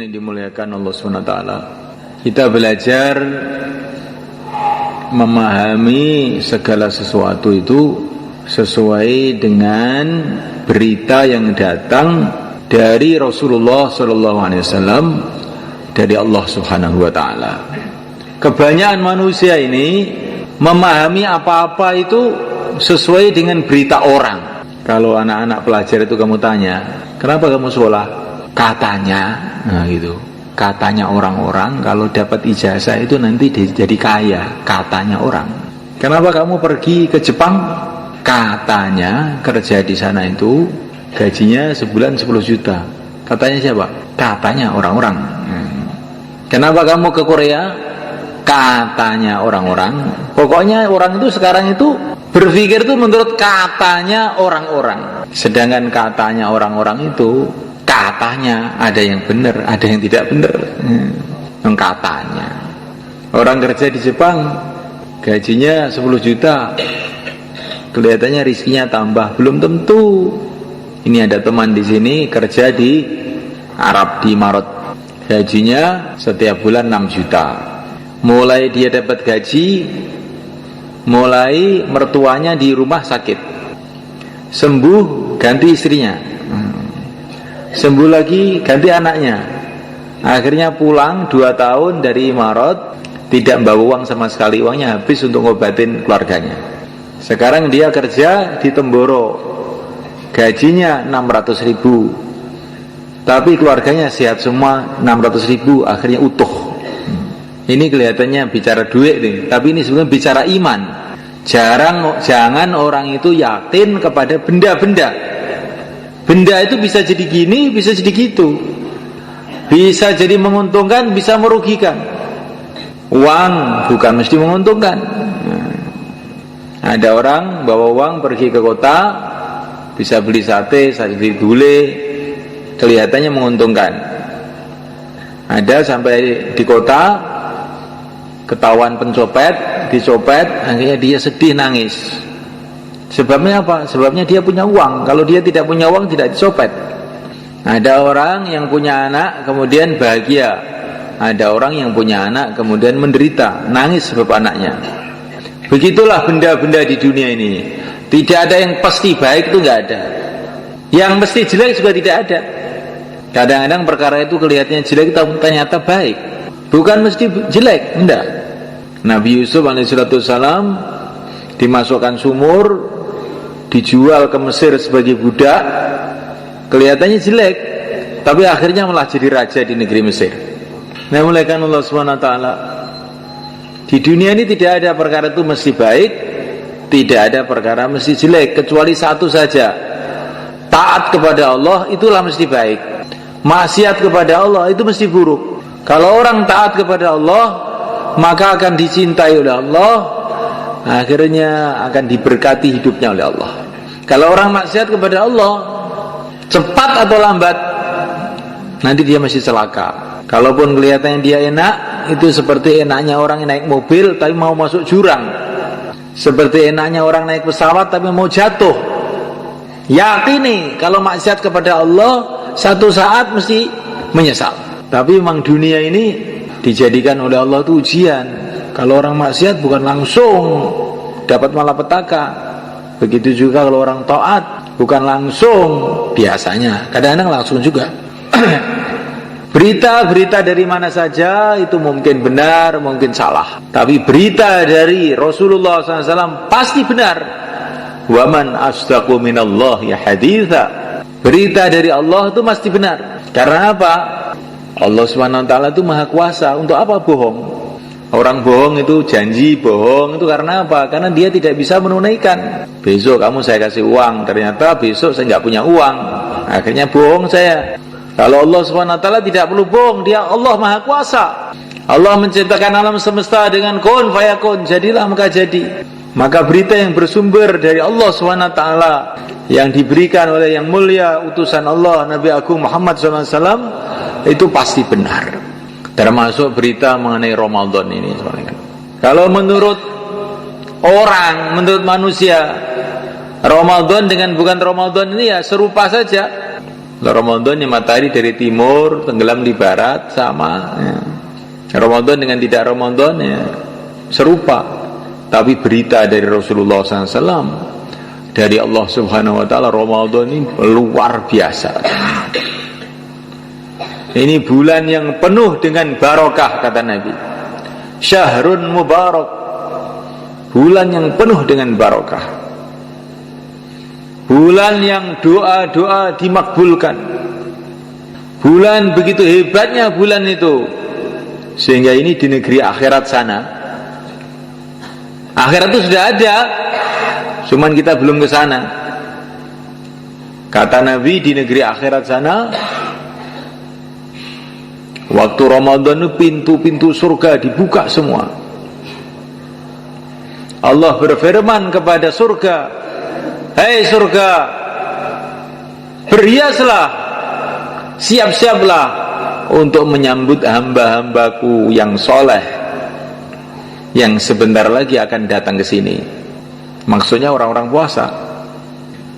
Hadirin yang dimuliakan Allah SWT, kita belajar memahami segala sesuatu itu sesuai dengan berita yang datang dari Rasulullah SAW, dari Allah Subhanahu wa Ta'ala. Kebanyakan manusia ini memahami apa-apa itu sesuai dengan berita orang. Kalau anak-anak pelajar itu kamu tanya, kenapa kamu sekolah? Katanya, nah gitu. Katanya orang-orang kalau dapat ijazah itu nanti jadi kaya. Katanya orang. Kenapa kamu pergi ke Jepang? Katanya kerja di sana itu gajinya sebulan 10 juta. Katanya siapa? Katanya orang-orang. Kenapa kamu ke Korea? Katanya orang-orang. Pokoknya orang itu sekarang itu berpikir itu menurut katanya orang-orang. Sedangkan katanya orang-orang itu, katanya ada yang benar, ada yang tidak benar. Katanya orang kerja di Jepang gajinya 10 juta, kelihatannya rizkinya tambah, belum tentu. Ini ada teman di sini kerja di Arab, di Marot, gajinya setiap bulan 6 juta. Mulai dia dapat gaji, mulai mertuanya di rumah sakit, sembuh ganti istrinya, sembuh lagi ganti anaknya. Akhirnya pulang 2 tahun dari Imarat, tidak bawa uang sama sekali, uangnya habis untuk ngobatin keluarganya. Sekarang dia kerja di Temboro, gajinya 600.000, tapi keluarganya sehat semua, 600.000, akhirnya utuh. Ini kelihatannya bicara duit nih, tapi ini sebenarnya bicara iman. Jangan orang itu yakin kepada benda-benda. Benda itu bisa jadi gini, bisa jadi gitu, bisa jadi menguntungkan, bisa merugikan. Uang bukan mesti menguntungkan. Ada orang bawa uang pergi ke kota, bisa beli sate, beli gulai, kelihatannya menguntungkan. Ada sampai di kota, ketahuan pencopet, dicopet, akhirnya dia sedih, nangis. Sebabnya apa? Sebabnya dia punya uang. Kalau dia tidak punya uang, tidak dicopet. Ada orang yang punya anak kemudian bahagia, ada orang yang punya anak kemudian menderita, nangis sebab anaknya. Begitulah benda-benda di dunia ini. Tidak ada yang pasti baik, itu nggak ada. Yang mesti jelek juga tidak ada. Kadang-kadang perkara itu kelihatannya jelek tapi ternyata baik. Bukan mesti jelek, enggak. Nabi Yusuf alaihissalam dimasukkan sumur, dijual ke Mesir sebagai budak, kelihatannya jelek, tapi akhirnya malah jadi raja di negeri Mesir. Namuliakan Allah SWT, di dunia ini tidak ada perkara itu mesti baik, tidak ada perkara mesti jelek, kecuali satu saja. Taat kepada Allah itulah mesti baik, maksiat kepada Allah itu mesti buruk. Kalau orang taat kepada Allah, maka akan dicintai oleh Allah, akhirnya akan diberkati hidupnya oleh Allah. Kalau orang maksiat kepada Allah, cepat atau lambat nanti dia masih celaka. Kalaupun kelihatannya dia enak, itu seperti enaknya orang naik mobil tapi mau masuk jurang, seperti enaknya orang naik pesawat tapi mau jatuh. Yakini kalau maksiat kepada Allah, satu saat mesti menyesal. Tapi memang dunia ini dijadikan oleh Allah itu ujian. Kalau orang maksiat bukan langsung dapat malapetaka. Begitu juga kalau orang taat, bukan langsung, biasanya kadang-kadang langsung juga. Berita-berita dari mana saja itu mungkin benar, mungkin salah. Tapi berita dari Rasulullah SAW pasti benar. Waman asdaqu minallahi haditha. Berita dari Allah itu pasti benar. Karena apa? Allah SWT itu maha kuasa. Untuk apa bohong? Orang bohong itu janji bohong itu karena apa? Karena dia tidak bisa menunaikan. Besok kamu saya kasih uang, ternyata besok saya nggak punya uang, akhirnya bohong saya. Kalau Allah SWT tidak perlu bohong, dia Allah maha kuasa. Allah menciptakan alam semesta dengan kun fayakun, jadilah maka jadi. Maka berita yang bersumber dari Allah SWT yang diberikan oleh yang mulia utusan Allah Nabi Agung Muhammad SAW itu pasti benar. Termasuk berita mengenai Ramadan ini. Kalau menurut orang, menurut manusia, Ramadan dengan bukan Ramadan ini ya serupa saja. Ramadan yang matahari dari timur tenggelam di barat sama ya. Ramadan dengan tidak Ramadan ya serupa, tapi berita dari Rasulullah SAW, dari Allah Subhanahu Wa Taala, Ramadan ini luar biasa. Ini bulan yang penuh dengan barokah, kata Nabi. Syahrun mubarak, bulan yang penuh dengan barokah, bulan yang doa-doa dimakbulkan, bulan begitu hebatnya bulan itu, sehingga ini di negeri akhirat sana, akhirat itu sudah ada, cuman kita belum ke sana. Kata Nabi, di negeri akhirat sana waktu Ramadan itu pintu-pintu surga dibuka semua. Allah berfirman kepada surga, "Hei surga, berhiaslah, siap-siaplah untuk menyambut hamba-hambaku yang soleh yang sebentar lagi akan datang ke sini." Maksudnya orang-orang puasa.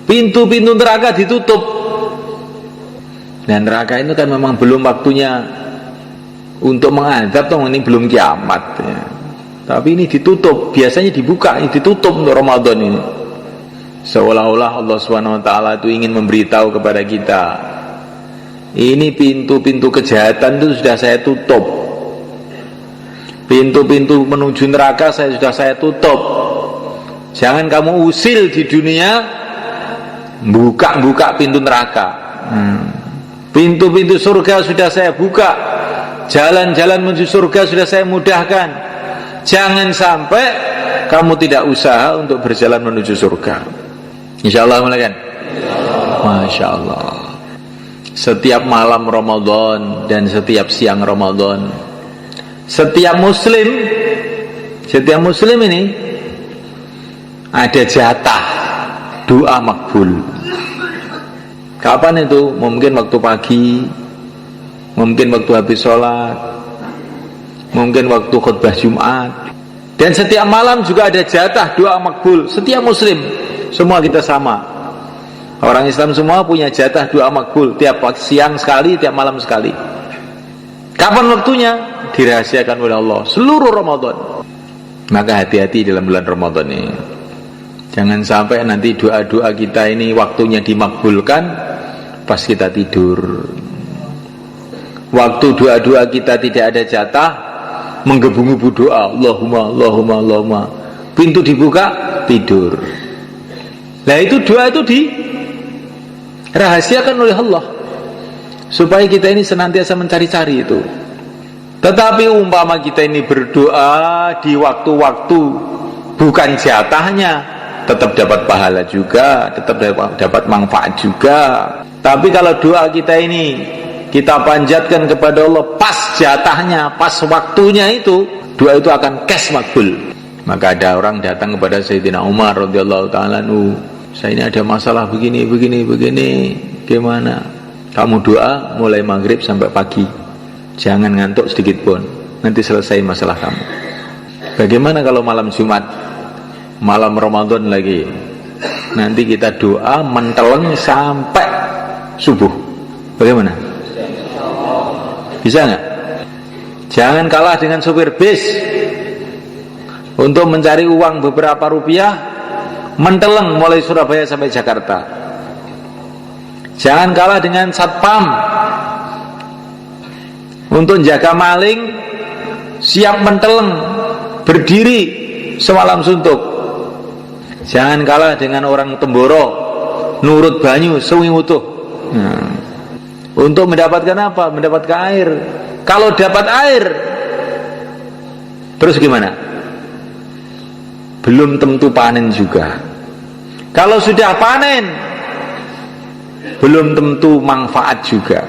Pintu-pintu neraka ditutup, dan neraka itu kan memang belum waktunya untuk mengadab, toh ini belum kiamat ya. Tapi ini ditutup, biasanya dibuka, ini ditutup untuk Ramadan ini. Seolah-olah Allah SWT itu ingin memberitahu kepada kita, ini pintu-pintu kejahatan itu sudah saya tutup, pintu-pintu menuju neraka sudah saya tutup. Jangan kamu usil di dunia buka-buka pintu neraka. Pintu-pintu surga sudah saya buka, jalan-jalan menuju surga sudah saya mudahkan. Jangan sampai kamu tidak usaha untuk berjalan menuju surga. InsyaAllah mulai kan? Masya Allah. Setiap malam Ramadan dan setiap siang Ramadan, setiap muslim ini ada jatah doa makbul. Kapan itu? Mungkin waktu pagi, mungkin waktu habis sholat, mungkin waktu khutbah Jumat. Dan setiap malam juga ada jatah doa makbul. Setiap muslim, semua kita sama. Orang Islam semua punya jatah doa makbul, tiap siang sekali, tiap malam sekali. Kapan waktunya? Dirahasiakan oleh Allah seluruh Ramadan. Maka hati-hati dalam bulan Ramadan ini. Jangan sampai nanti doa-doa kita ini waktunya dimakbulkan pas kita tidur. Waktu doa-doa kita tidak ada jatah, menggebu-gebu doa, Allahumma, Allahumma, Allahumma. Pintu dibuka, tidur. Nah itu doa itu dirahasiakan oleh Allah, supaya kita ini senantiasa mencari-cari itu. Tetapi umpama kita ini berdoa di waktu-waktu bukan jatahnya, tetap dapat pahala juga, tetap dapat manfaat juga. Tapi kalau doa kita ini kita panjatkan kepada Allah pas jatahnya, pas waktunya itu, doa itu akan kes makbul. Maka ada orang datang kepada Sayyidina Umar radhiyallahu ta'ala anhu, saya ini ada masalah begini, gimana? Kamu doa mulai maghrib sampai pagi, jangan ngantuk sedikit pun, nanti selesai masalah kamu. Bagaimana kalau malam Jumat, malam Ramadan lagi, nanti kita doa menteleng sampai subuh, bagaimana? Bisa nggak? Jangan kalah dengan sopir bis untuk mencari uang beberapa rupiah, menteleng mulai Surabaya sampai Jakarta. Jangan kalah dengan satpam untuk jaga maling, siap menteleng berdiri semalam suntuk. Jangan kalah dengan orang Temboro, nurut banyu sewi utuh. Untuk mendapatkan apa? Mendapatkan air. Kalau dapat air, terus gimana? Belum tentu panen juga. Kalau sudah panen, belum tentu manfaat juga.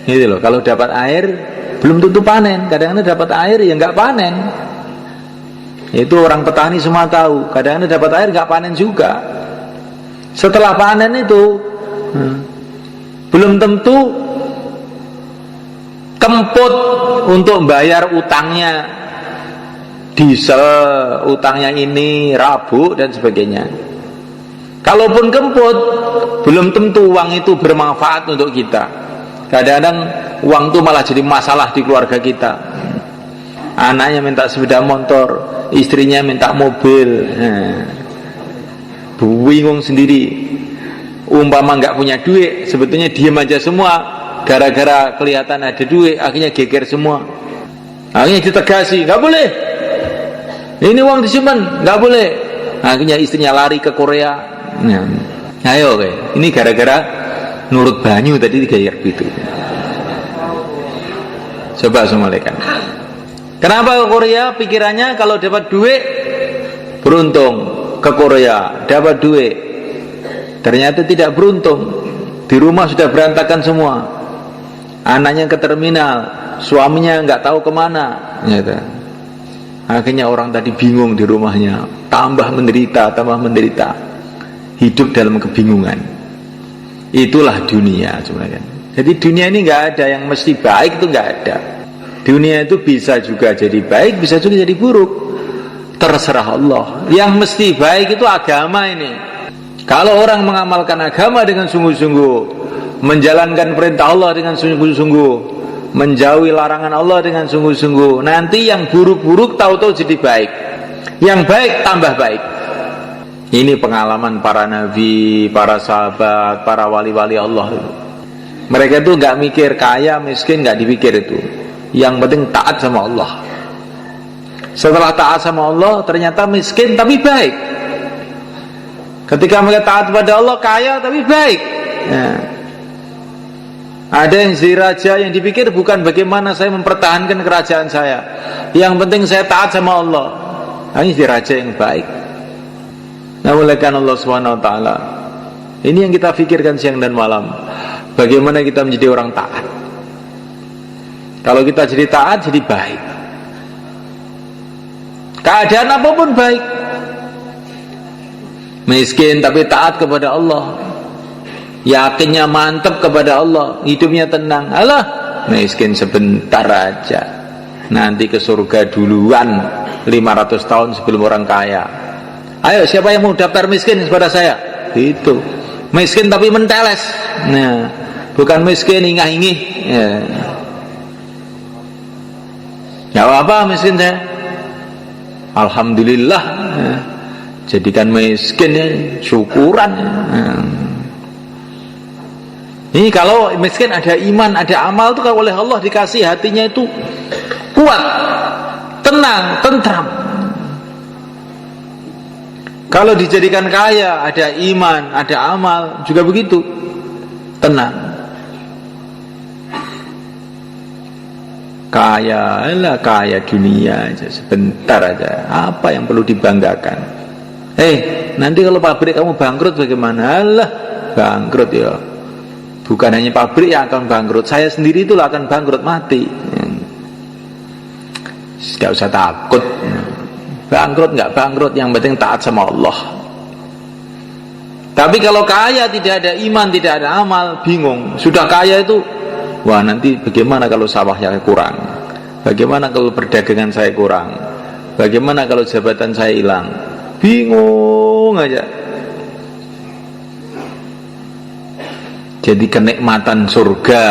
Gitu loh. Kalau dapat air, belum tentu panen. Kadang-kadang dapat air ya nggak panen. Itu orang petani semua tahu. Kadang-kadang dapat air nggak panen juga. Setelah panen itu, belum tentu kemput untuk bayar utangnya, diesel, utangnya ini, rabuk dan sebagainya. Kalaupun kemput, belum tentu uang itu bermanfaat untuk kita. Kadang-kadang uang itu malah jadi masalah di keluarga kita. Anaknya minta sepeda motor, istrinya minta mobil, bingung sendiri. Umpama nggak punya duit, sebetulnya diam aja semua. Gara-gara kelihatan ada duit, akhirnya geger semua. Akhirnya ditegasi, nggak boleh. Ini uang disimpan, nggak boleh. Akhirnya istrinya lari ke Korea. Ayo, ini gara-gara nurut banyu tadi digayar gitu. Coba semalekan. Kenapa ke Korea? Pikirannya kalau dapat duit beruntung. Ke Korea dapat duit, ternyata tidak beruntung. Di rumah sudah berantakan semua. Anaknya ke terminal, suaminya nggak tahu kemana. Gitu. Akhirnya orang tadi bingung di rumahnya, tambah menderita, hidup dalam kebingungan. Itulah dunia sebenarnya. Jadi dunia ini nggak ada yang mesti baik, itu nggak ada. Dunia itu bisa juga jadi baik, bisa juga jadi buruk, terserah Allah. Yang mesti baik itu agama ini. Kalau orang mengamalkan agama dengan sungguh-sungguh, menjalankan perintah Allah dengan sungguh-sungguh, menjauhi larangan Allah dengan sungguh-sungguh, nanti yang buruk-buruk tahu-tahu jadi baik, yang baik tambah baik. Ini pengalaman para nabi, para sahabat, para wali-wali Allah. Mereka itu nggak mikir kaya miskin, nggak dipikir itu. Yang penting taat sama Allah. Setelah taat sama Allah, ternyata miskin tapi baik. Ketika mereka taat pada Allah, kaya tapi baik. Ada yang jadi raja, yang dipikir bukan bagaimana saya mempertahankan kerajaan saya, yang penting saya taat sama Allah. Ini jadi raja yang baik. Nah, oleh karena Allah Subhanahu wa taala, ini yang kita pikirkan siang dan malam. Bagaimana kita menjadi orang taat. Kalau kita jadi taat, jadi baik. Keadaan apapun baik. Miskin tapi taat kepada Allah, yakinnya mantap kepada Allah, hidupnya tenang. Alah, miskin sebentar aja, nanti ke surga duluan 500 tahun sebelum orang kaya. Ayo, siapa yang mau daftar miskin kepada saya? Itu miskin tapi menteles. Nah, bukan miskin ingah-ingih. Ya apa miskin saya? Alhamdulillah. Jadikan miskin ya, syukuran. Ini kalau miskin ada iman, ada amal itu kalau oleh Allah dikasih hatinya itu kuat, tenang, tentram. Kalau dijadikan kaya, ada iman, ada amal, juga begitu, tenang. Kaya, lah kaya dunia aja, sebentar aja. Apa yang perlu dibanggakan? Nanti kalau pabrik kamu bangkrut bagaimana? Alah, bangkrut ya. Bukan hanya pabrik yang akan bangkrut, saya sendiri itulah akan bangkrut, mati. Tidak usah takut. Bangkrut nggak bangkrut, yang penting taat sama Allah. Tapi kalau kaya tidak ada iman, tidak ada amal, bingung. Sudah kaya itu, wah nanti bagaimana kalau sawahnya kurang? Bagaimana kalau perdagangan saya kurang? Bagaimana kalau jabatan saya hilang? Bingung aja. Jadi kenikmatan surga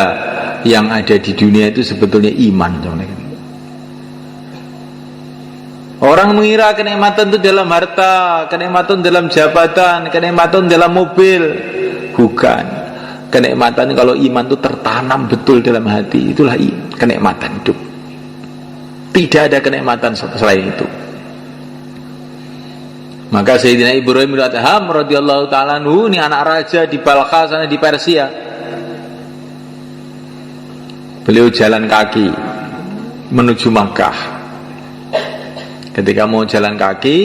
yang ada di dunia itu sebetulnya iman. Orang mengira kenikmatan itu dalam harta, kenikmatan dalam jabatan, kenikmatan dalam mobil. Bukan. Kenikmatan kalau iman itu tertanam betul dalam hati, itulah kenikmatan hidup. Tidak ada kenikmatan selain itu. Maka Sayyidina Ibrahim bin Adham radhiyallahu ta'ala anhu, ini anak raja di Balkha sana di Persia. Beliau jalan kaki menuju Makkah. Ketika mau jalan kaki,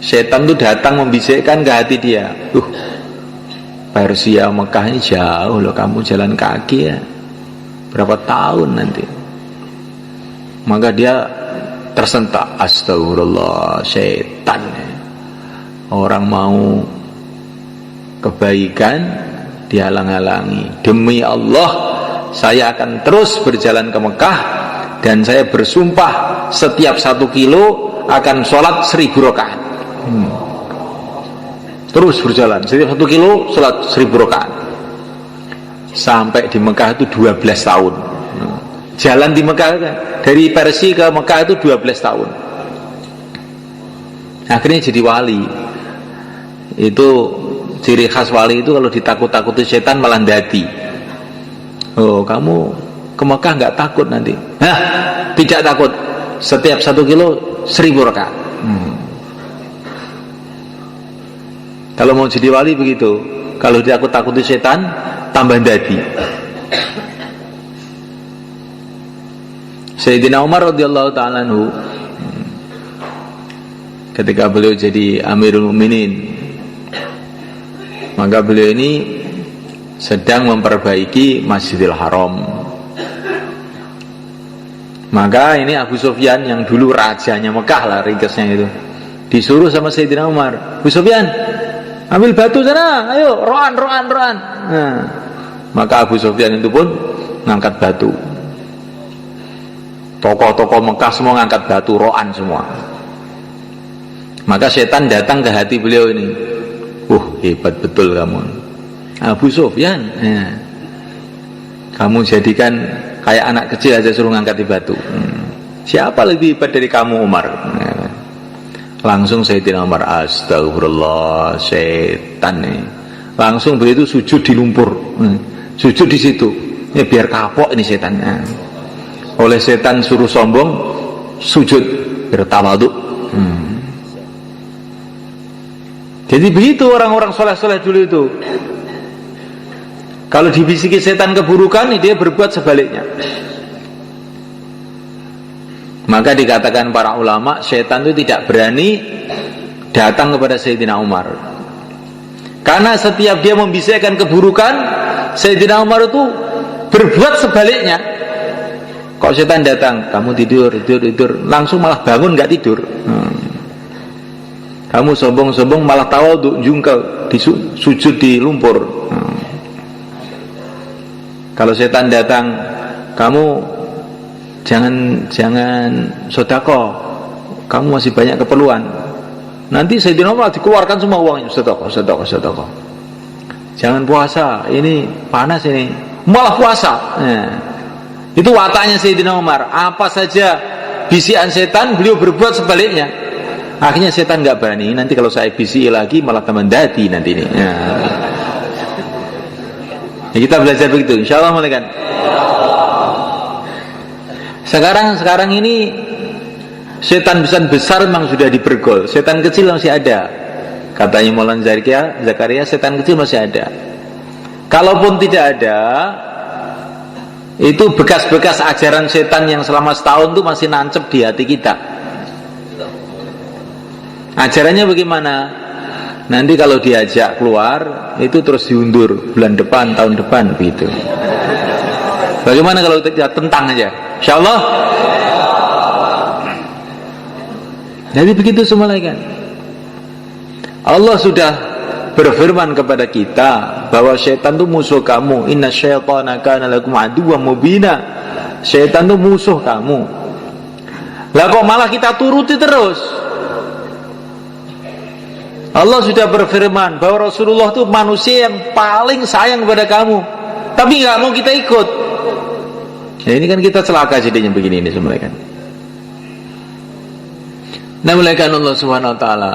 setan itu datang membisikkan ke hati dia. Persia Mekah ini jauh loh, kamu jalan kaki ya, berapa tahun nanti. Maka dia tersentak, astagfirullah, setan. Orang mau kebaikan dihalang-halangi. Demi Allah, saya akan terus berjalan ke Mekah, dan saya bersumpah setiap 1 kilo akan sholat 1000 rakaat. Terus berjalan, setiap 1 kilo sholat 1000 rakaat. Sampai di Mekah itu 12 tahun. Jalan di Mekah kan, dari Persia ke Mekah itu 12 tahun. Akhirnya jadi wali. Itu ciri khas wali itu kalau ditakut-takuti setan malah dadi. Oh, kamu ke Mekah nggak takut nanti? Nah, tidak takut. Setiap 1 kilo 1000 rakaat. Kalau mau jadi wali begitu. Kalau ditakut-takuti setan, tambah dadi. Sayyidina Umar radhiyallahu ta'ala anhu, ketika beliau jadi Amirul Mukminin, maka beliau ini sedang memperbaiki Masjidil Haram. Maka ini Abu Sufyan yang dulu rajanya Mekah lah, ringkasnya itu, disuruh sama Sayyidina Umar, Abu Sufyan, ambil batu sana, ayo, roan. Nah, maka Abu Sufyan itu pun ngangkat batu. Tokoh-tokoh Mekah semua ngangkat batu, roan semua. Maka setan datang ke hati beliau ini. Hebat betul kamu, Abu Sufyan. Ya. Kamu jadikan kayak anak kecil aja suruh ngangkat batu. Siapa lebih hebat dari kamu, Umar? Ya. Langsung Sayyidina Umar, astagfirullah, setan nih. Langsung beliau itu sujud di lumpur, sujud di situ. Ya, biar kapok ini setannya. Oleh setan suruh sombong, sujud bertawadhu. Jadi begitu orang-orang soleh-soleh dulu itu. Kalau dibisiki setan keburukan, dia berbuat sebaliknya. Maka dikatakan para ulama, setan itu tidak berani datang kepada Sayyidina Umar. Karena setiap dia membisikkan keburukan, Sayyidina Umar itu berbuat sebaliknya. Kok setan datang, kamu tidur, langsung malah bangun nggak tidur. Kamu sombong-sombong malah tawadhu, jungkel, sujud di lumpur. Kalau setan datang, kamu jangan sedekah, kamu masih banyak keperluan. Nanti Sayyidina Umar dikeluarkan semua uangnya, sedekah. Jangan puasa, ini panas ini, malah puasa. Itu wataknya Sayyidina Umar. Apa saja bisikan setan, beliau berbuat sebaliknya. Akhirnya setan nggak berani. Nanti kalau saya bisiki lagi malah tambah dadi nanti ini. Ya, kita belajar begitu. Insyaallah mulai kan. Sekarang ini setan besar memang sudah dibergol. Setan kecil masih ada. Katanya Maulana Zakaria, setan kecil masih ada. Kalaupun tidak ada, itu bekas-bekas ajaran setan yang selama setahun itu masih nancep di hati kita. Ajarannya bagaimana? Nanti kalau diajak keluar, itu terus diundur bulan depan, tahun depan, begitu. Bagaimana kalau kita tentang aja? Insyaallah. Jadi begitu semua kan. Allah sudah berfirman kepada kita bahwa syaitan itu musuh kamu. Inna syaitana kana lakum aduwwan mubina. Syaitan itu musuh kamu. Lah kok malah kita turuti terus? Allah sudah berfirman bahwa Rasulullah itu manusia yang paling sayang kepada kamu, tapi nggak mau kita ikut. Ya, ini kan kita celaka jadinya begini ini semua kan. Nah, mulaikan Allah Subhanahu Wa Taala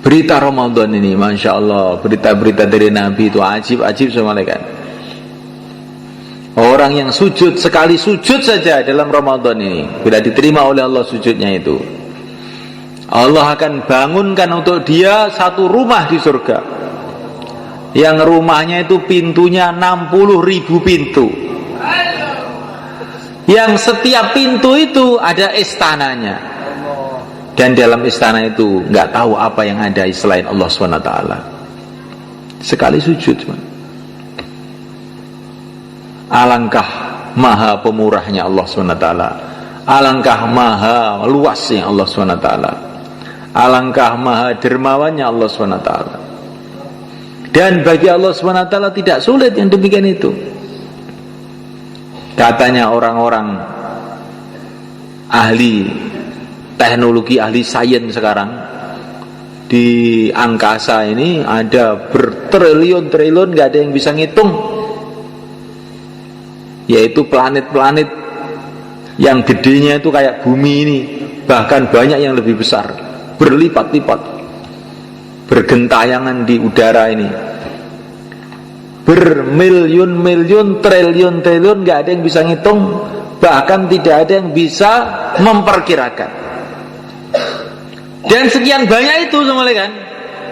berita Ramadan ini, masya Allah, berita-berita dari Nabi itu ajib semua kan. Orang yang sujud sekali sujud saja dalam Ramadan ini, bila diterima oleh Allah sujudnya itu, Allah akan bangunkan untuk dia satu rumah di surga, yang rumahnya itu pintunya 60.000 pintu, yang setiap pintu itu ada istananya, dan dalam istana itu nggak tahu apa yang ada selain Allah SWT. Sekali sujud, alangkah maha pemurahnya Allah SWT, alangkah maha luasnya Allah SWT, alangkah maha dermawannya Allah SWT. Dan bagi Allah SWT tidak sulit yang demikian itu. Katanya orang-orang ahli teknologi, ahli sains sekarang, di angkasa ini ada bertriliun-triliun, nggak ada yang bisa ngitung, yaitu planet-planet yang gedenya itu kayak bumi ini, bahkan banyak yang lebih besar, berlipat-lipat, bergentayangan di udara ini, bermiliun-miliun, triliun-triliun, nggak ada yang bisa ngitung, bahkan tidak ada yang bisa memperkirakan. Dan sekian banyak itu semuanya kan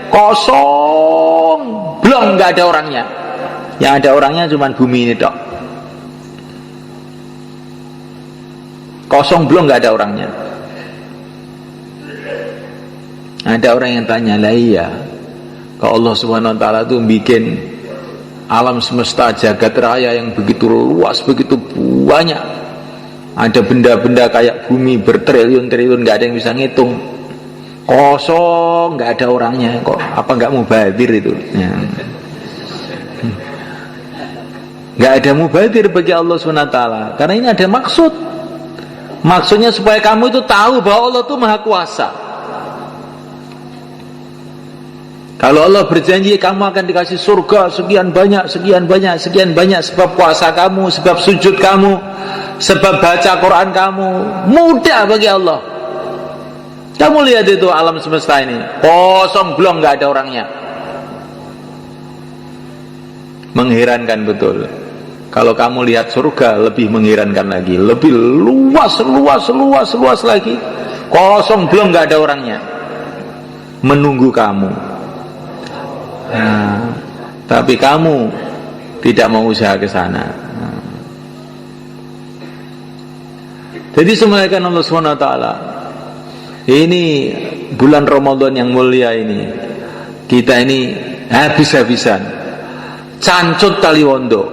kosong, belum, nggak ada orangnya. Yang ada orangnya cuma bumi ini dok. Kosong, belum, nggak ada orangnya. Ada orang yang tanya, lah iya, kalau Allah Subhanahu Wa Taala itu bikin alam semesta jagat raya yang begitu luas, begitu banyak, ada benda-benda kayak bumi bertriliun-triliun, nggak ada yang bisa ngitung, kosong, nggak ada orangnya, kok apa nggak mubadir itu ya. Nggak ada mubadir bagi Allah SWT, karena ini ada maksudnya supaya kamu itu tahu bahwa Allah itu maha kuasa. Kalau Allah berjanji kamu akan dikasih surga sekian banyak, sekian banyak, sekian banyak, sebab puasa kamu, sebab sujud kamu, sebab baca Quran kamu, mudah bagi Allah. Kamu lihat itu alam semesta ini kosong, belum, nggak ada orangnya. Mengherankan betul. Kalau kamu lihat surga, lebih mengherankan lagi, lebih luas lagi, kosong, belum, nggak ada orangnya, menunggu kamu. Nah, tapi kamu tidak mau usaha ke sana. Jadi semuanya Allah Subhanahu Wa Taala. Ini bulan Ramadan yang mulia ini, kita ini habis-habisan cancut taliwondo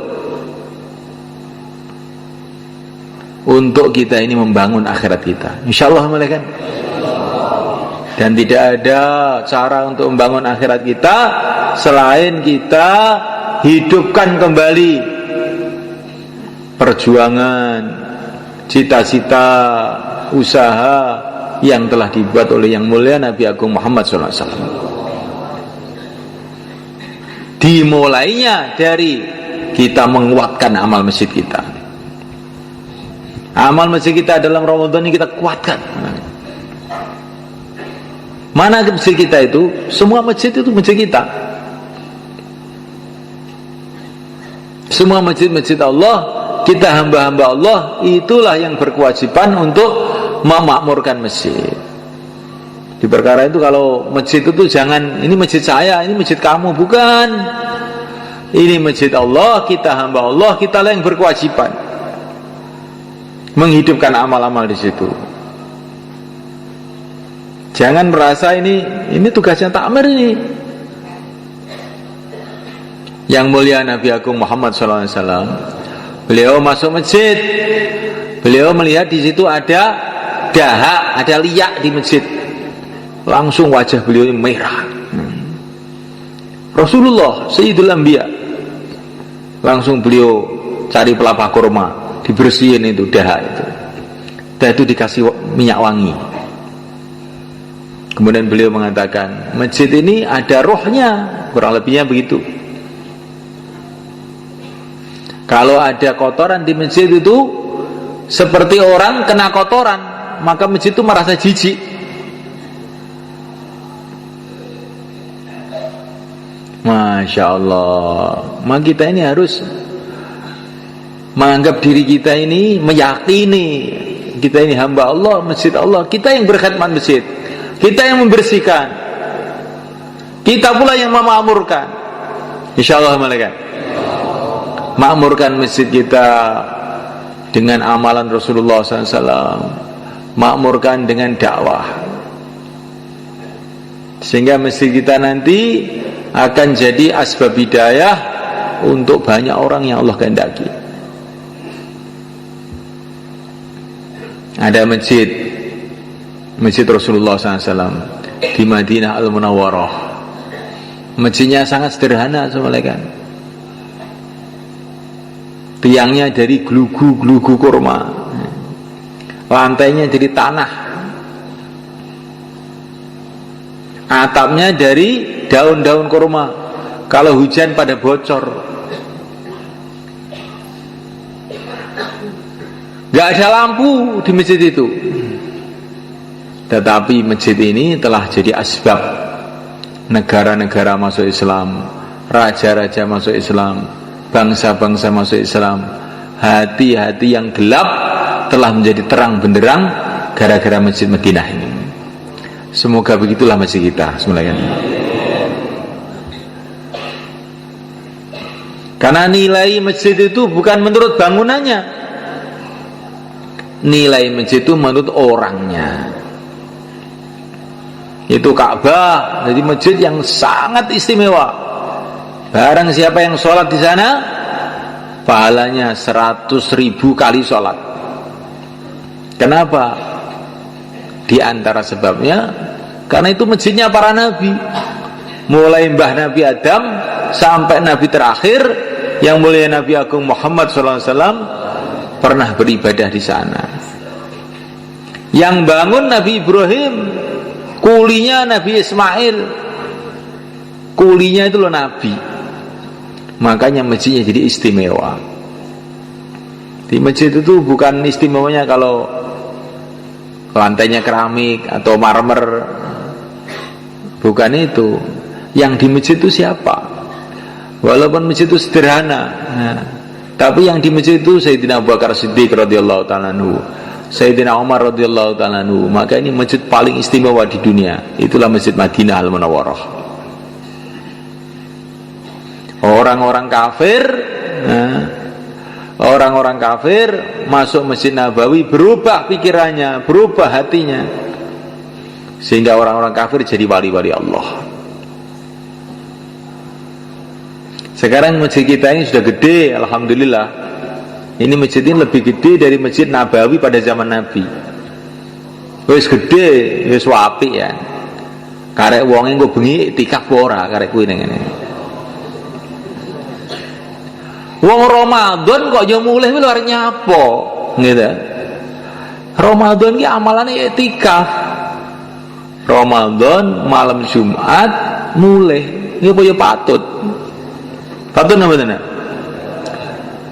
untuk kita ini membangun akhirat kita, insyaallah malaikat. Dan tidak ada cara untuk membangun akhirat kita selain kita hidupkan kembali perjuangan, cita-cita, usaha yang telah dibuat oleh yang mulia Nabi Agung Muhammad SAW. Dimulainya dari kita menguatkan amal masjid kita. Amal masjid kita dalam Ramadan ini kita kuatkan. Mana masjid kita itu? Semua masjid itu masjid kita. Semua masjid-masjid Allah, kita hamba-hamba Allah, itulah yang berkewajiban untuk memakmurkan masjid. Di perkara itu kalau masjid itu jangan, ini masjid saya, ini masjid kamu, bukan. Ini masjid Allah, kita hamba Allah, kita lah yang berkewajiban menghidupkan amal-amal di situ. Jangan merasa ini tugasnya takmir ini. Yang mulia Nabi Agung Muhammad SAW, beliau masuk masjid, beliau melihat di situ ada dahak, ada liak di masjid. Langsung wajah beliau ini merah. Rasulullah Sayyidul Anbiya, langsung beliau cari pelapa kurma, dibersihin itu dahak itu. Dan itu dikasih minyak wangi. Kemudian beliau mengatakan, masjid ini ada rohnya, kurang lebihnya begitu. Kalau ada kotoran di masjid itu seperti orang kena kotoran, maka masjid itu merasa jijik. Masya Allah. Maka kita ini harus menganggap diri kita ini, meyakini kita ini hamba Allah, masjid Allah, kita yang berkhidmat masjid, kita yang membersihkan, kita pula yang memakmurkan. InsyaAllah malaikat makmurkan masjid kita dengan amalan Rasulullah SAW, makmurkan dengan dakwah, sehingga masjid kita nanti akan jadi asbab hidayah untuk banyak orang yang Allah kehendaki. Ada masjid Rasulullah SAW di Madinah Al-Munawwarah. Masjidnya sangat sederhana, kan. Tiangnya dari gelugu kurma, lantainya dari tanah, Atapnya dari daun-daun kurma. Kalau hujan pada bocor. Gak ada lampu di masjid itu. Tetapi masjid ini telah jadi asbab negara-negara masuk Islam, raja-raja masuk Islam, bangsa-bangsa masuk Islam. Hati-hati yang gelap telah menjadi terang benderang gara-gara masjid Madinah ini. Semoga begitulah masjid kita semuanya. Karena nilai masjid itu bukan menurut bangunannya, nilai masjid itu menurut orangnya. Itu Ka'bah, jadi masjid yang sangat istimewa. Barang siapa yang sholat di sana, pahalanya 100.000 kali sholat. Kenapa? Di antara sebabnya, karena itu masjidnya para nabi. Mulai mbah Nabi Adam sampai Nabi terakhir yang mulia Nabi Agung Muhammad SAW pernah beribadah di sana. Yang bangun Nabi Ibrahim, kulinya Nabi Ismail, kulinya itu loh Nabi. Makanya masjidnya jadi istimewa. Di masjid itu bukan istimewanya kalau lantainya keramik atau marmer, bukan itu. Yang di masjid itu siapa? Walaupun masjid itu sederhana, tapi yang di masjid itu Sayyidina Abu Bakar Siddiq radhiyallahu ta'ala anhu, Sayyidina Umar radhiyallahu ta'ala anhu. Maka ini masjid paling istimewa di dunia. Itulah Masjid Madinah Al-Munawwarah. Orang-orang kafir, orang-orang kafir masuk Masjid Nabawi, berubah pikirannya, berubah hatinya, sehingga orang-orang kafir jadi wali-wali Allah. Sekarang masjid kita ini sudah gede, alhamdulillah. Ini masjid ini lebih gede dari Masjid Nabawi pada zaman Nabi. Wis gede, wis apik ya. Karek wonge engko bengi iktikaf ora karek kuwi ngene. Wong Ramadan kok yo mulih kuwi arep nyapo, gitu. Ramadan ki amalane iktikaf. Ramadan malam Jumat mulih, iki apa yo patut. Patut napa mboten?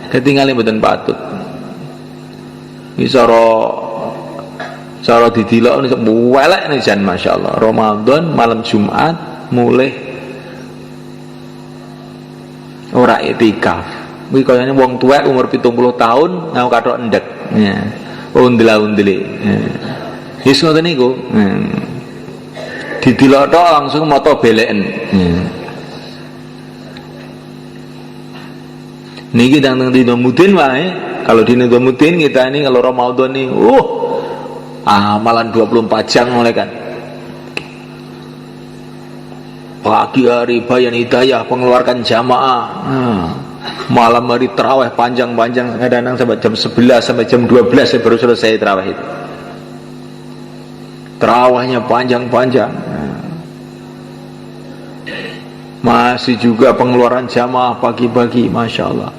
Ketinggalan mboten patut. Iki cara didilok niku welek nih jan masyaallah. Ramadan malam Jumat mulih ora iktikaf. Kuwi kayane wong tuwek umur 70 tahun ngau kathok endek. Ya. Undel-undele. Wis ngoten niku. Didilok tok langsung mata beleken. Niki tentang Nizamuddin wae. Kalau di Nizamuddin kita ini kalau Ramadan nih, amalan 24 jam mulai kan. Pagi hari bayan hidayah pengeluarkan jamaah. Malam hari tarawih panjang-panjang, kadang-kadang sampai jam 11 sampai jam 12 saya baru selesai tarawih itu. Tarawihnya panjang-panjang. Masih juga pengeluaran jamaah pagi-pagi, masya Allah.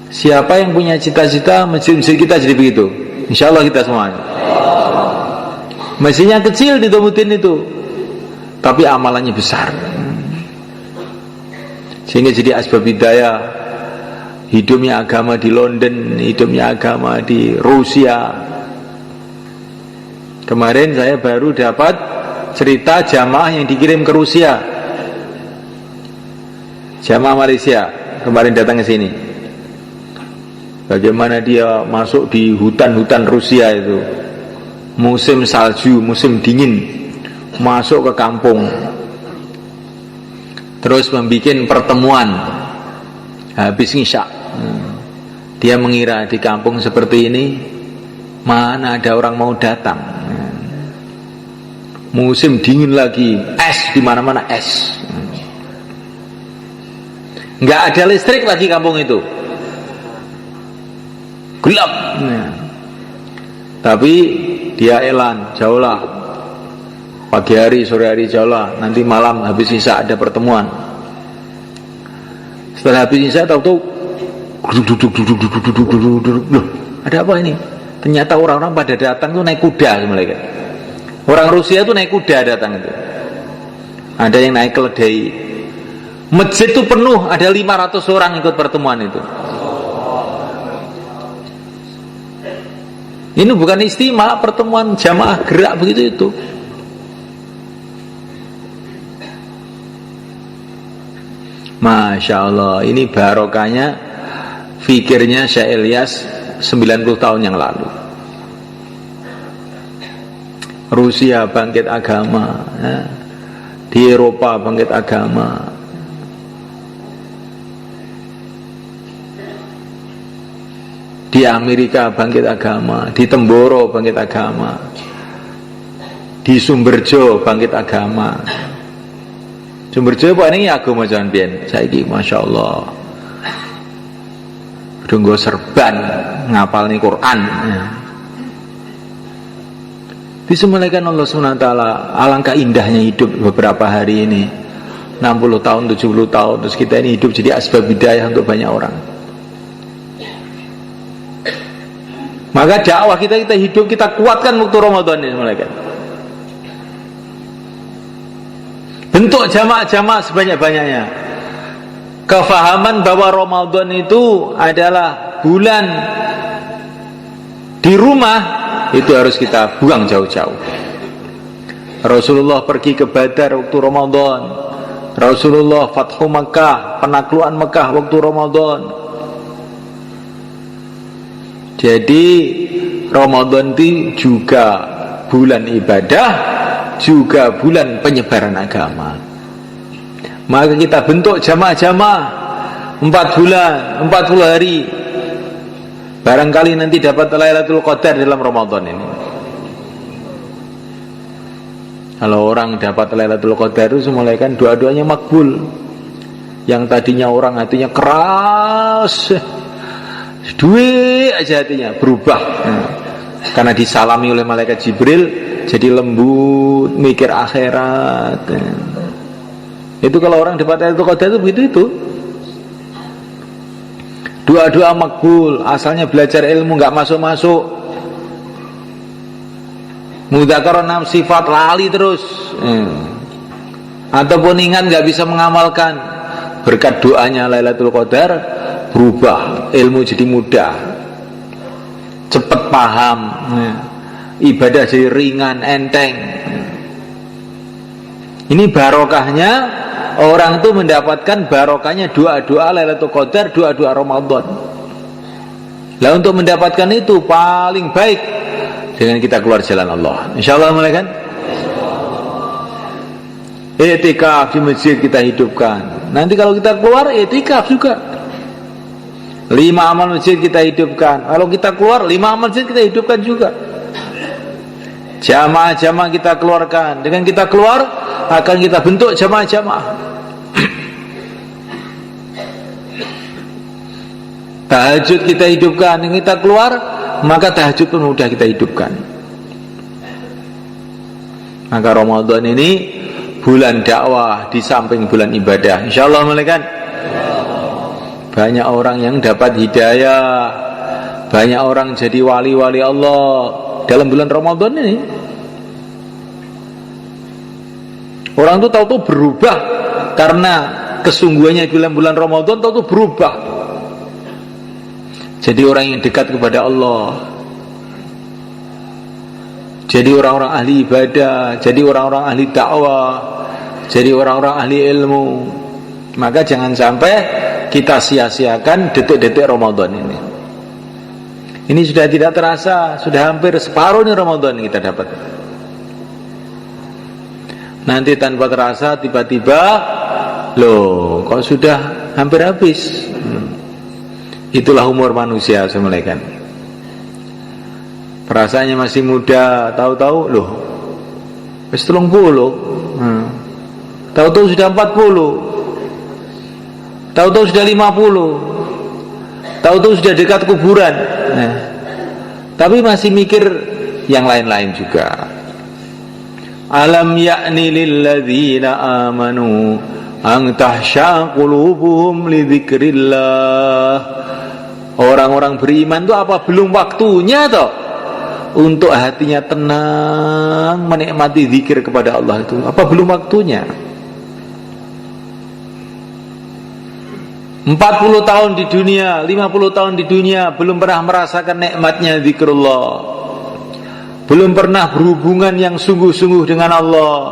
Siapa yang punya cita-cita masjid-masjid kita jadi begitu? Insya Allah kita semuanya. Masjidnya kecil di Nizamuddin itu, tapi amalannya besar. Sehingga jadi asbab hidayah. Hidupnya agama di London, hidupnya agama di Rusia. Kemarin saya baru dapat cerita jamaah yang dikirim ke Rusia. Jamaah Malaysia kemarin datang ke sini. Bagaimana dia masuk di hutan-hutan Rusia itu, musim salju, musim dingin, masuk ke kampung, terus membuat pertemuan habis ngisya. Dia mengira di kampung seperti ini mana ada orang mau datang. Musim dingin lagi, es di mana-mana es. Nggak ada listrik lagi kampung itu, gelap. Tapi dia elan, jauhlah, pagi hari, sore hari jauhlah, nanti malam habis isya ada pertemuan. Setelah habis isya tahu-tahu loh, ada apa ini? Ternyata orang-orang pada datang tuh naik kuda mereka. Orang Rusia itu naik kuda datang itu. Ada yang naik keledai. Masjid itu penuh, ada 500 orang ikut pertemuan itu. Ini bukan istimewa, pertemuan jamaah gerak begitu itu. Masya Allah, ini barokahnya fikirnya Syekh Ilyas 90 tahun yang lalu. Rusia bangkit agama, ya. Di Eropa bangkit agama, di Amerika bangkit agama, di Temboro bangkit agama, di Sumberjo bangkit agama. Sumberjo apa ini agama jangan biyen saiki Masya Allah udah nggo serban ngapal nih Quran ya. Disemelekan Allah SWT. Alangkah indahnya hidup beberapa hari ini, 60 tahun 70 tahun, terus kita ini hidup jadi asbab hidayah untuk banyak orang. Maka dakwah kita hidup, kita kuatkan waktu Ramadan ini semelekan. Bentuk jamaah-jamaah sebanyak-banyaknya. Kefahaman bahwa Ramadan itu adalah bulan di rumah, itu harus kita buang jauh-jauh. Rasulullah pergi ke Badar waktu Ramadan. Rasulullah Fathu Makkah, penaklukan Mekah waktu Ramadan. Jadi Ramadan itu juga bulan ibadah, juga bulan penyebaran agama. Maka kita bentuk jamaah-jamaah 4 bulan, 40 hari. Barangkali nanti dapat Lailatul Qadar dalam Ramadan ini. Kalau orang dapat Lailatul Qadar itu mulai kan doa-doanya makbul. Yang tadinya orang hatinya keras, duit aja hatinya berubah. Karena disalami oleh malaikat Jibril, jadi lembut, mikir akhirat. Itu kalau orang dapat Lailatul Qadar itu begitu itu. Doa-doa makbul, asalnya belajar ilmu nggak masuk-masuk. Mudzakarah 6 sifat lali terus. Ataupun ingat nggak bisa mengamalkan. Berkat doanya Lailatul Qadar berubah, ilmu jadi mudah, cepat paham, ibadah jadi ringan, enteng. Ini barokahnya orang itu mendapatkan barokahnya doa-doa Lailatul Qadar, doa-doa Ramadan. Lah untuk mendapatkan itu paling baik dengan kita keluar jalan Allah. Insyaallah mulai kan? I'tikaf di masjid kita hidupkan. Nanti kalau kita keluar i'tikaf juga. 5 amal masjid kita hidupkan. Kalau kita keluar 5 amal masjid kita hidupkan juga. Jamaah-jamaah kita keluarkan. Dengan kita keluar akan kita bentuk jamaah-jamaah. Tahajud kita hidupkan. Dengan kita keluar maka tahajud pun mudah kita hidupkan. Maka Ramadan ini bulan dakwah di samping bulan ibadah. Insyaallah malaikat. Banyak orang yang dapat hidayah, banyak orang jadi wali-wali Allah dalam bulan Ramadan ini. Orang itu tahu-tahu berubah karena kesungguhannya bulan Ramadan, tahu-tahu berubah. Jadi orang yang dekat kepada Allah, jadi orang-orang ahli ibadah, jadi orang-orang ahli dakwah, jadi orang-orang ahli ilmu. Maka jangan sampai kita sia-siakan detik-detik Ramadan ini. Ini sudah tidak terasa, sudah hampir separuh nih Ramadan kita dapat. Nanti tanpa terasa tiba-tiba, loh, kok sudah hampir habis. Itulah umur manusia semelekan. Perasaannya masih muda, tahu-tahu loh wis 30. Tahu-tahu sudah 40. Tahu-tahu sudah 50. Tahu-tahu sudah dekat kuburan. Tapi masih mikir yang lain-lain juga. Alam ya'ni lilladzina amanu an tahsya qulubuhum li dzikrillah. Orang-orang beriman itu apa belum waktunya toh untuk hatinya tenang menikmati zikir kepada Allah itu? Apa belum waktunya? 40 tahun di dunia, 50 tahun di dunia, belum pernah merasakan nikmatnya zikrullah, belum pernah berhubungan yang sungguh-sungguh dengan Allah,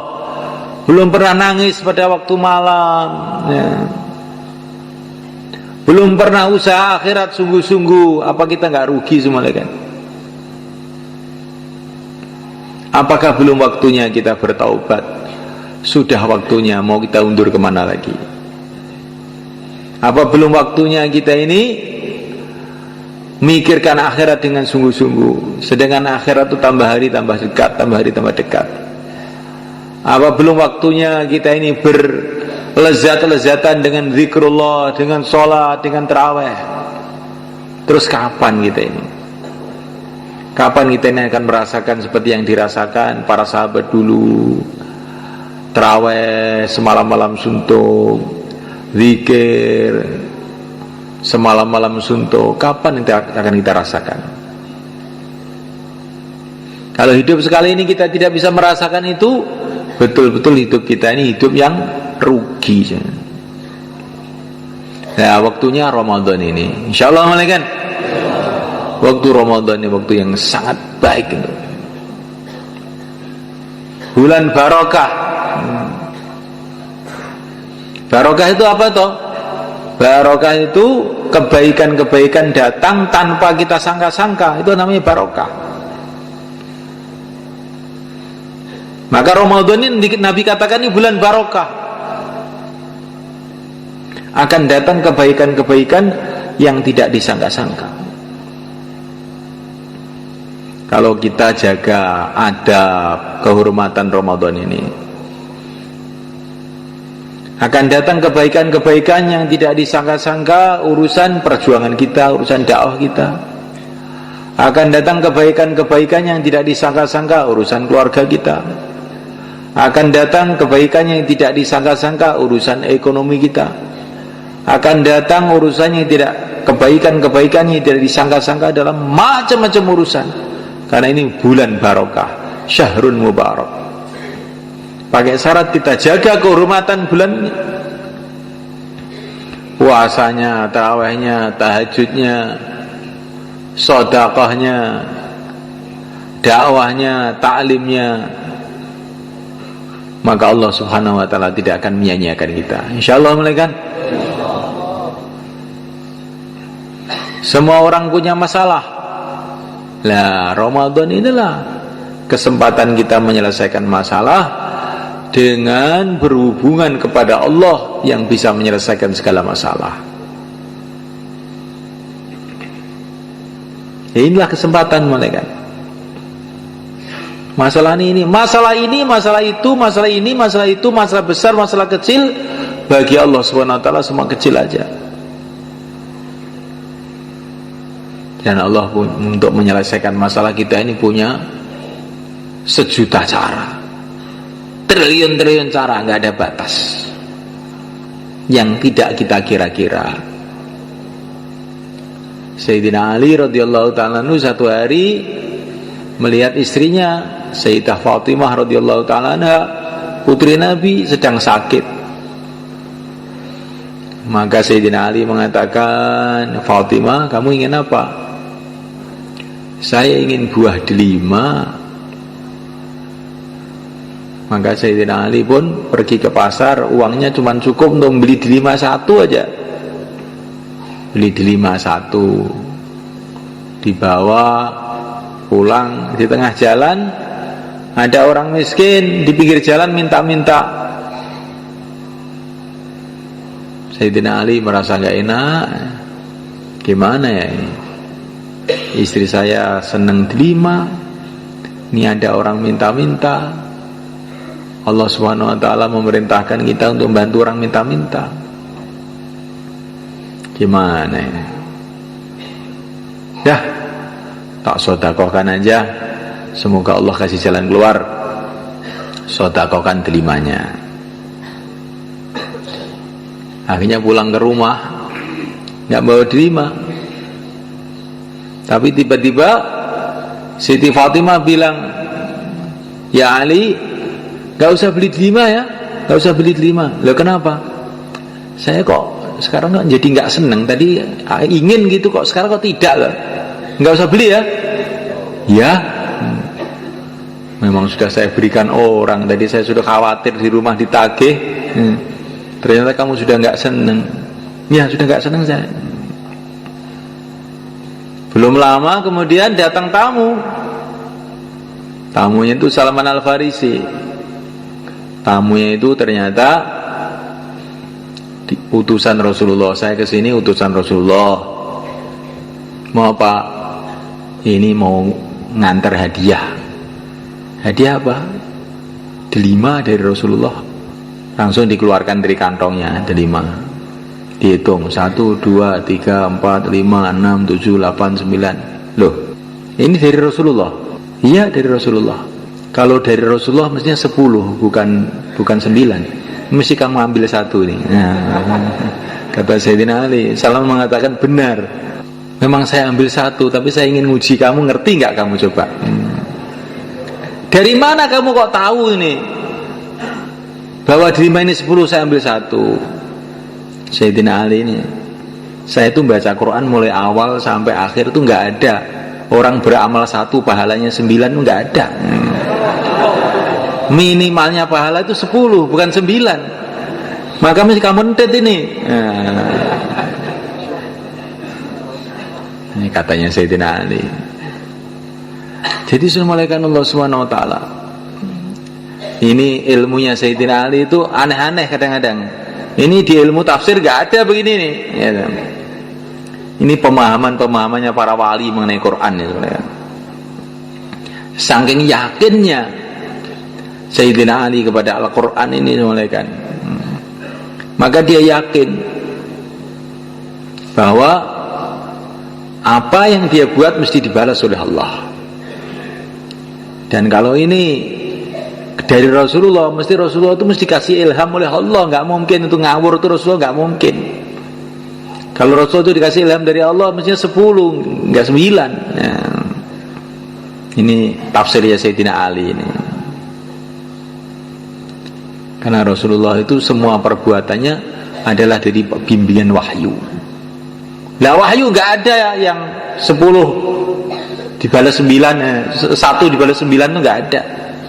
belum pernah nangis pada waktu malam, ya. Belum pernah usaha akhirat sungguh-sungguh. Apa kita nggak rugi semua kan? Apakah belum waktunya kita bertaubat? Sudah waktunya, mau kita undur kemana lagi? Apa belum waktunya kita ini mikirkan akhirat dengan sungguh-sungguh? Sedangkan akhirat itu tambah hari tambah dekat, tambah hari tambah dekat. Apa belum waktunya kita ini berlezat-lezatan dengan zikrullah, dengan sholat, dengan tarawih? Terus kapan kita ini? Kapan kita ini akan merasakan seperti yang dirasakan para sahabat dulu? Tarawih semalam-malam suntuk, zikir semalam-malam suntuk. Kapan itu akan kita rasakan? Kalau hidup sekali ini kita tidak bisa merasakan itu, betul-betul hidup kita ini hidup yang rugi. Nah, waktunya Ramadan ini, insyaallah kan? Waktu Ramadan ini waktu yang sangat baik itu. Bulan barokah. Barokah itu apa toh? Barokah itu kebaikan-kebaikan datang tanpa kita sangka-sangka. Itu namanya barokah. Maka Ramadan ini Nabi katakan ini bulan barokah. Akan datang kebaikan-kebaikan yang tidak disangka-sangka. Kalau kita jaga adab kehormatan Ramadan ini, akan datang kebaikan-kebaikan yang tidak disangka-sangka. Urusan perjuangan kita, urusan dakwah kita. Akan datang kebaikan-kebaikan yang tidak disangka-sangka. Urusan keluarga kita. Akan datang kebaikan yang tidak disangka-sangka. Urusan ekonomi kita. Akan datang urusan yang tidak, kebaikan-kebaikan yang tidak disangka-sangka dalam macam-macam urusan. Karena ini bulan barokah, syahrun mubarak. Pakai syarat kita jaga kehormatan bulan ini. Puasanya, tarawihnya, tahajudnya, sedekahnya, dakwahnya, taklimnya. Maka Allah Subhanahu wa taala tidak akan menyia-nyiakan kita. Insyaallah kan? Semua orang punya masalah. Lah, Ramadan inilah kesempatan kita menyelesaikan masalah dengan berhubungan kepada Allah yang bisa menyelesaikan segala masalah. Ya, inilah kesempatan malaikat. Masalah ini, masalah ini, masalah itu, masalah ini, masalah itu, masalah besar, masalah kecil, bagi Allah Subhanahu wa taala semua kecil aja. Dan Allah pun untuk menyelesaikan masalah kita ini punya sejuta cara, triliun-triliun cara, nggak ada batas yang tidak kita kira-kira. Sayyidina Ali radhiyallahu ta'ala anhu satu hari melihat istrinya Sayyidah Fatimah radhiyallahu ta'ala anha, putri Nabi, sedang sakit. Maka Sayyidina Ali mengatakan, Fatimah, kamu ingin apa? Saya ingin buah delima. Maka Sayyidina Ali pun pergi ke pasar, uangnya cuma cukup untuk beli delima satu aja. Beli delima satu, dibawa pulang. Di tengah jalan ada orang miskin di pinggir jalan minta-minta. Sayyidina Ali merasa gak enak. Gimana ya ini? Istri saya seneng delima, ini ada orang minta-minta. Allah Subhanahu wa taala memerintahkan kita untuk membantu orang minta-minta. Gimana ini? Ya, tak sedekahkan aja. Semoga Allah kasih jalan keluar. Sedekahkan delimanya. Akhirnya pulang ke rumah, nggak bawa delima. Tapi tiba-tiba Siti Fatimah bilang, ya Ali, gak usah beli delima ya, gak usah beli delima. Loh kenapa? Saya kok sekarang kok jadi gak seneng, tadi ingin gitu kok sekarang kok tidak loh. Gak usah beli ya. Ya, memang sudah saya berikan orang, tadi saya sudah khawatir di rumah ditagih, ternyata kamu sudah gak seneng. Ya sudah gak seneng saya. Belum lama kemudian datang tamu. Tamunya itu Salman Al-Farisi. Tamunya itu ternyata utusan Rasulullah. Saya kesini utusan Rasulullah. Mau apa? Ini mau ngantar hadiah. Hadiah apa? Delima dari Rasulullah. Langsung dikeluarkan dari kantongnya delima. Dihitung 1, 2, 3, 4, 5, 6, 7, 8, 9. Loh, ini dari Rasulullah? Iya dari Rasulullah. Kalau dari Rasulullah mestinya 10, bukan 9. Mesti kamu ambil 1 nih. Nah, kata Sayyidina Ali, Salam mengatakan benar. Memang saya ambil 1, tapi saya ingin nguji kamu, ngerti nggak kamu coba? Dari mana kamu kok tahu ini? Bahwa delima ini 10, saya ambil 1. Sayyidina Ali ini, saya itu baca Quran mulai awal sampai akhir itu nggak ada orang beramal 1 pahalanya 9, nggak ada. Minimalnya pahala itu 10 bukan 9. Maka mesti kamu entet ini. Ini katanya Sayyidina Ali. Jadi sudah malaikat Allah Subhanahu Wa Taala. Ini ilmunya Sayyidina Ali itu aneh-aneh kadang-kadang. Ini di ilmu tafsir gak ada begini nih ya. Ini pemahamannya para wali mengenai Quran ya. Saking yakinnya Sayyidina Ali kepada Al-Quran ini malaikat, maka dia yakin bahwa apa yang dia buat mesti dibalas oleh Allah. Dan kalau ini dari Rasulullah, mesti Rasulullah itu mesti kasih ilham oleh Allah. Nggak mungkin itu ngawur, itu Rasulullah nggak mungkin. Kalau Rasulullah itu dikasih ilham dari Allah mestinya 10, nggak 9. Nah, ini tafsirnya Sayyidina Ali ini. Karena Rasulullah itu semua perbuatannya adalah dari bimbingan wahyu. Lah wahyu nggak ada yang 10 dibalas 9, 1 dibalas 9 itu nggak ada.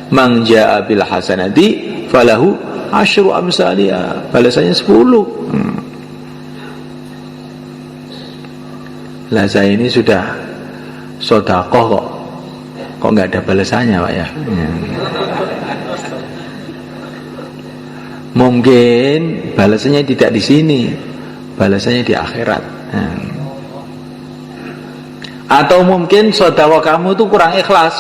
Man jaa bil hasanati falahu asyru amsalha, balasannya 10. Lah saya ini sudah sedekah kok nggak ada balasannya Pak ya. Mungkin balasannya tidak di sini, balasannya di akhirat. Atau mungkin sedekah kamu itu kurang ikhlas.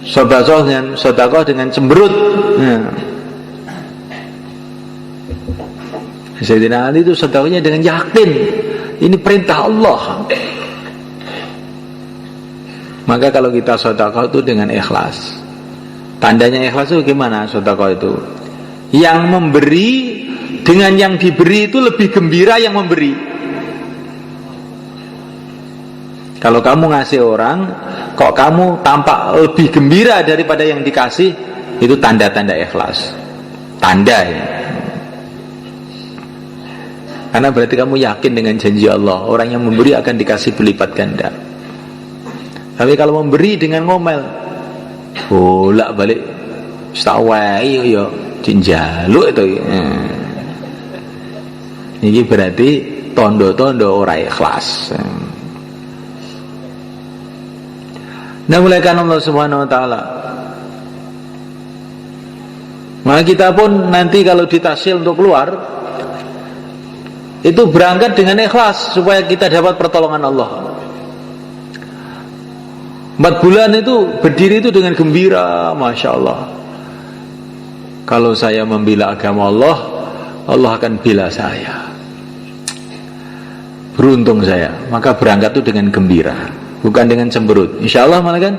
Sedekah dengan cemberut. Sayyidina Ali itu sedekahnya dengan yakin ini perintah Allah. Maka kalau kita sedekah itu dengan ikhlas. Tandanya ikhlas itu gimana sedekah itu? Yang memberi dengan yang diberi itu lebih gembira yang memberi. Kalau kamu ngasih orang, kok kamu tampak lebih gembira daripada yang dikasih, itu tanda-tanda ikhlas. Tanda ya. Karena berarti kamu yakin dengan janji Allah, orang yang memberi akan dikasih berlipat ganda. Tapi kalau memberi dengan ngomel, bolak-balik stawai yo jinjaluk itu. Ini berarti tondo-tondo orang ikhlas. Nah, mulaikan Allah Subhanahu Wa Taala. Maka kita pun nanti kalau ditasil untuk keluar, itu berangkat dengan ikhlas supaya kita dapat pertolongan Allah. 4 bulan itu berdiri itu dengan gembira, masya Allah. Kalau saya membela agama Allah, Allah akan bela saya. Beruntung saya. Maka berangkat itu dengan gembira, bukan dengan cemberut. Insya Allah malah kan.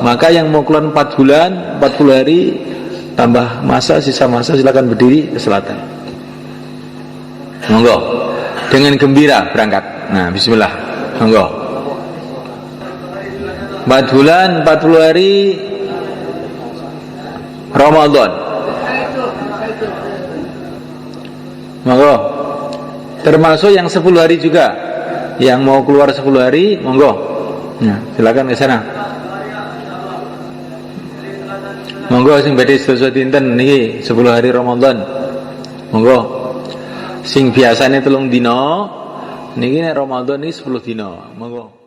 Maka yang mau keluar 4 bulan, 40 hari tambah masa, sisa masa, silakan berdiri ke selatan. Monggo, dengan gembira berangkat. Nah, bismillah, monggo. 4 bulan 40 hari Ramadan. Monggo. Termasuk yang 10 hari juga. Yang mau keluar 10 hari, monggo. Nah, silakan ke sana. Monggo sing badhe sedasa dinten niki 10 hari Ramadan. Monggo. Sing biasane 3 dina, niki nek Ramadan iki 10 dina. Monggo.